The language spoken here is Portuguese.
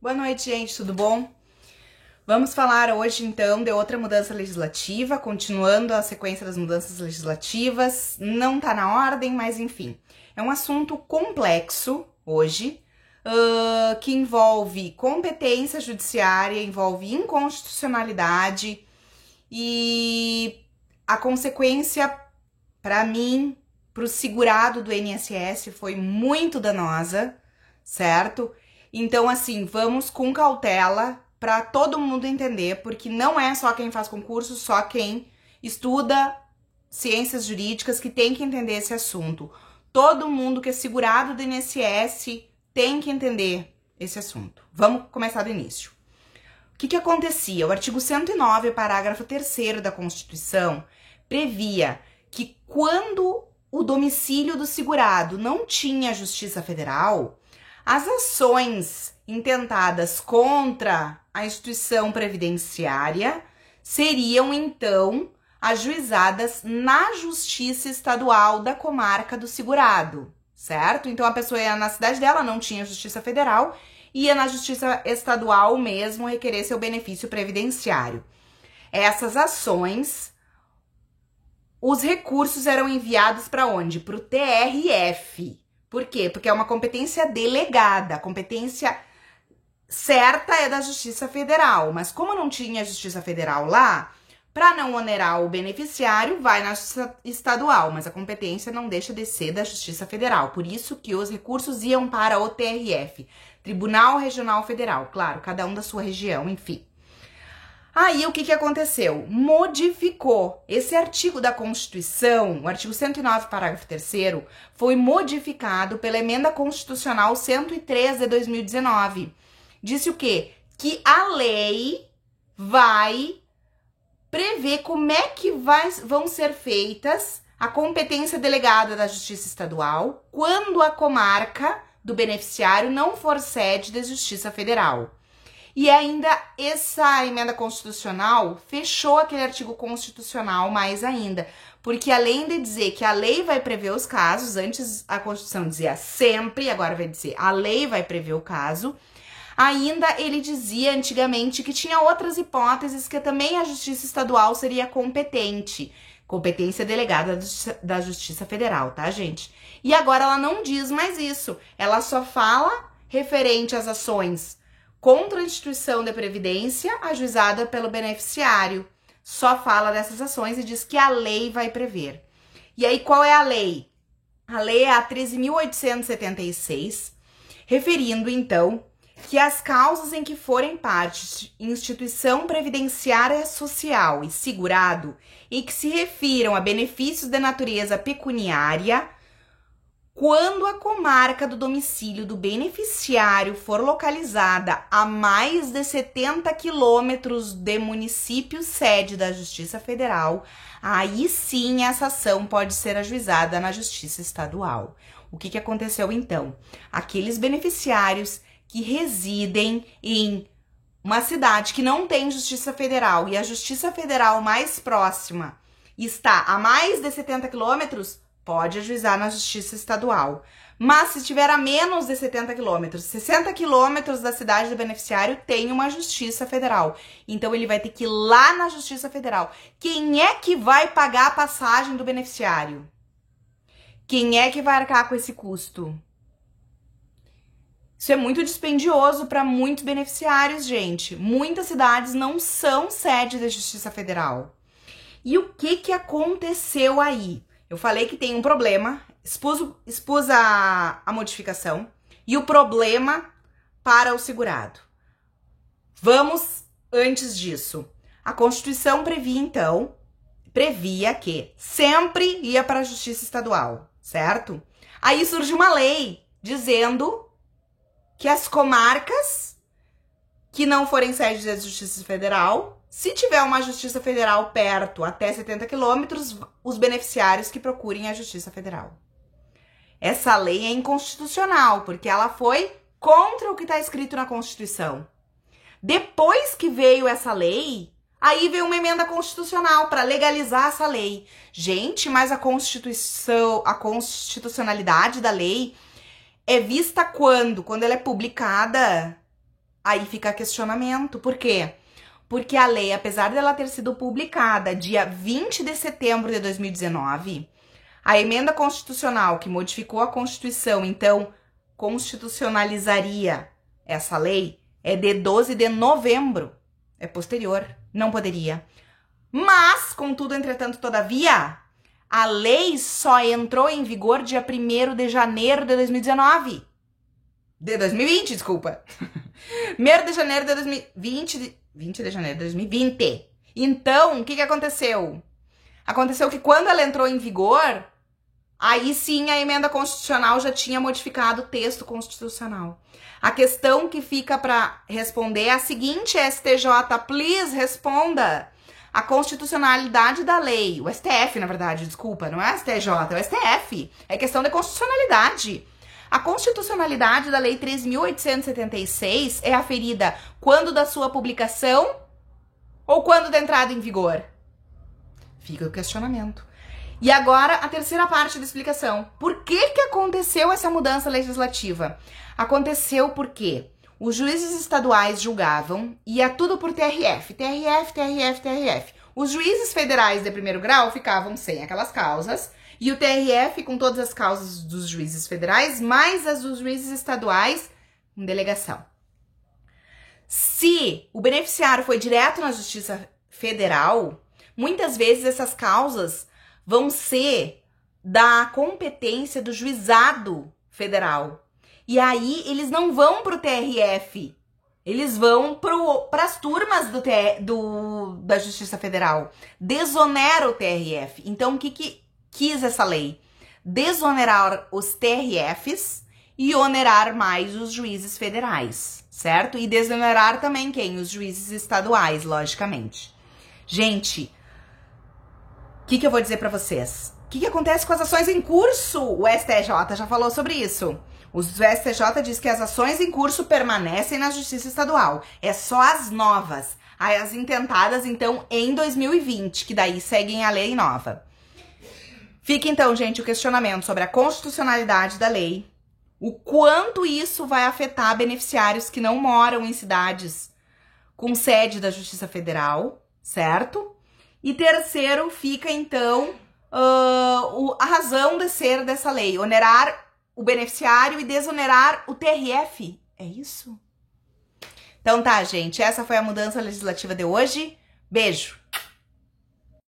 Boa noite, gente, tudo bom? Vamos falar hoje, então, de outra mudança legislativa, continuando a sequência das mudanças legislativas. Não tá na ordem, mas enfim. É um assunto complexo hoje, que envolve competência judiciária, envolve inconstitucionalidade e a consequência, para mim, para o segurado do INSS foi muito danosa, certo? Então, assim, vamos com cautela para todo mundo entender, porque não é só quem faz concurso, só quem estuda ciências jurídicas que tem que entender esse assunto. Todo mundo que é segurado do INSS tem que entender esse assunto. Vamos começar do início. O que acontecia? O artigo 109, parágrafo 3º da Constituição, previa que quando o domicílio do segurado não tinha Justiça Federal, as ações intentadas contra a instituição previdenciária seriam, então, ajuizadas na Justiça Estadual da comarca do segurado, certo? Então, a pessoa ia na cidade dela, não tinha Justiça Federal, ia na Justiça Estadual mesmo requerer seu benefício previdenciário. Essas ações, os recursos eram enviados para onde? Para o TRF. Por quê? Porque é uma competência delegada, a competência certa é da Justiça Federal, mas como não tinha Justiça Federal lá, para não onerar o beneficiário, vai na Justiça Estadual, mas a competência não deixa de ser da Justiça Federal, por isso que os recursos iam para o TRF, Tribunal Regional Federal, claro, cada um da sua região, enfim. Aí, o que aconteceu? Modificou. Esse artigo da Constituição, o artigo 109, parágrafo 3º, foi modificado pela Emenda Constitucional 103 de 2019. Disse o quê? Que a lei vai prever como é que vão ser feitas a competência delegada da Justiça Estadual quando a comarca do beneficiário não for sede da Justiça Federal. E ainda essa emenda constitucional fechou aquele artigo constitucional mais ainda, porque além de dizer que a lei vai prever os casos, antes a Constituição dizia sempre, agora vai dizer a lei vai prever o caso, ainda ele dizia antigamente que tinha outras hipóteses que também a Justiça Estadual seria competente, competência delegada da Justiça Federal, tá, gente? E agora ela não diz mais isso, ela só fala referente às ações contra a instituição de previdência ajuizada pelo beneficiário. Só fala dessas ações e diz que a lei vai prever. E aí, qual é a lei? A lei é a 13.876, referindo, então, que as causas em que forem parte instituição previdenciária social e segurado e que se refiram a benefícios de natureza pecuniária, quando a comarca do domicílio do beneficiário for localizada a mais de 70 quilômetros de município sede da Justiça Federal, aí sim essa ação pode ser ajuizada na Justiça Estadual. O que aconteceu então? Aqueles beneficiários que residem em uma cidade que não tem Justiça Federal e a Justiça Federal mais próxima está a mais de 70 quilômetros, pode ajuizar na Justiça Estadual. Mas se estiver a menos de 70 quilômetros, 60 quilômetros da cidade do beneficiário tem uma Justiça Federal. Então ele vai ter que ir lá na Justiça Federal. Quem é que vai pagar a passagem do beneficiário? Quem é que vai arcar com esse custo? Isso é muito dispendioso para muitos beneficiários, gente. Muitas cidades não são sede da Justiça Federal. E o que aconteceu aí? Eu falei que tem um problema, expus a modificação e o problema para o segurado. Vamos antes disso. A Constituição previa que sempre ia para a Justiça Estadual, certo? Aí surge uma lei dizendo que as comarcas que não forem sede da Justiça Federal, se tiver uma Justiça Federal perto, até 70 quilômetros, os beneficiários que procurem a Justiça Federal. Essa lei é inconstitucional, porque ela foi contra o que está escrito na Constituição. Depois que veio essa lei, aí veio uma emenda constitucional para legalizar essa lei. Gente, mas a constitucionalidade da lei é vista quando? Quando ela é publicada Aí fica questionamento. Por quê? Porque a lei, apesar dela ter sido publicada dia 20 de setembro de 2019, a emenda constitucional que modificou a Constituição, então, constitucionalizaria essa lei, é de 12 de novembro. É posterior, não poderia. Mas, contudo, entretanto, todavia, a lei só entrou em vigor dia 1º de janeiro de 2019. De 2020, desculpa. 1º de janeiro de 2020. 20 de janeiro de 2020. Então, o que aconteceu? Aconteceu que quando ela entrou em vigor, aí sim a emenda constitucional já tinha modificado o texto constitucional. A questão que fica para responder é a seguinte, STJ, please responda. A constitucionalidade da lei, o STF, na verdade, desculpa, não é o STJ, é o STF. É questão de constitucionalidade. A constitucionalidade da Lei 3.876 é aferida quando da sua publicação ou quando da entrada em vigor? Fica o questionamento. E agora, a terceira parte da explicação. Por que aconteceu essa mudança legislativa? Aconteceu porque os juízes estaduais julgavam e ia tudo por TRF. Os juízes federais de primeiro grau ficavam sem aquelas causas e o TRF com todas as causas dos juízes federais, mais as dos juízes estaduais em delegação. Se o beneficiário foi direto na Justiça Federal, muitas vezes essas causas vão ser da competência do juizado federal. E aí eles não vão para o TRF, eles vão para as turmas da Justiça Federal. Desonera o TRF. Então o que quis essa lei? Desonerar os TRFs e onerar mais os juízes federais, certo? E desonerar também quem? Os juízes estaduais, logicamente. Gente, o que eu vou dizer pra vocês? O que acontece com as ações em curso? O STJ já falou sobre isso. O STJ diz que as ações em curso permanecem na Justiça Estadual. É só as novas. As intentadas, então, em 2020, que daí seguem a lei nova. Fica, então, gente, o questionamento sobre a constitucionalidade da lei. O quanto isso vai afetar beneficiários que não moram em cidades com sede da Justiça Federal, certo? E terceiro, fica então a razão de ser dessa lei, onerar o beneficiário e desonerar o TRF. É isso? Então tá, gente, essa foi a mudança legislativa de hoje. Beijo!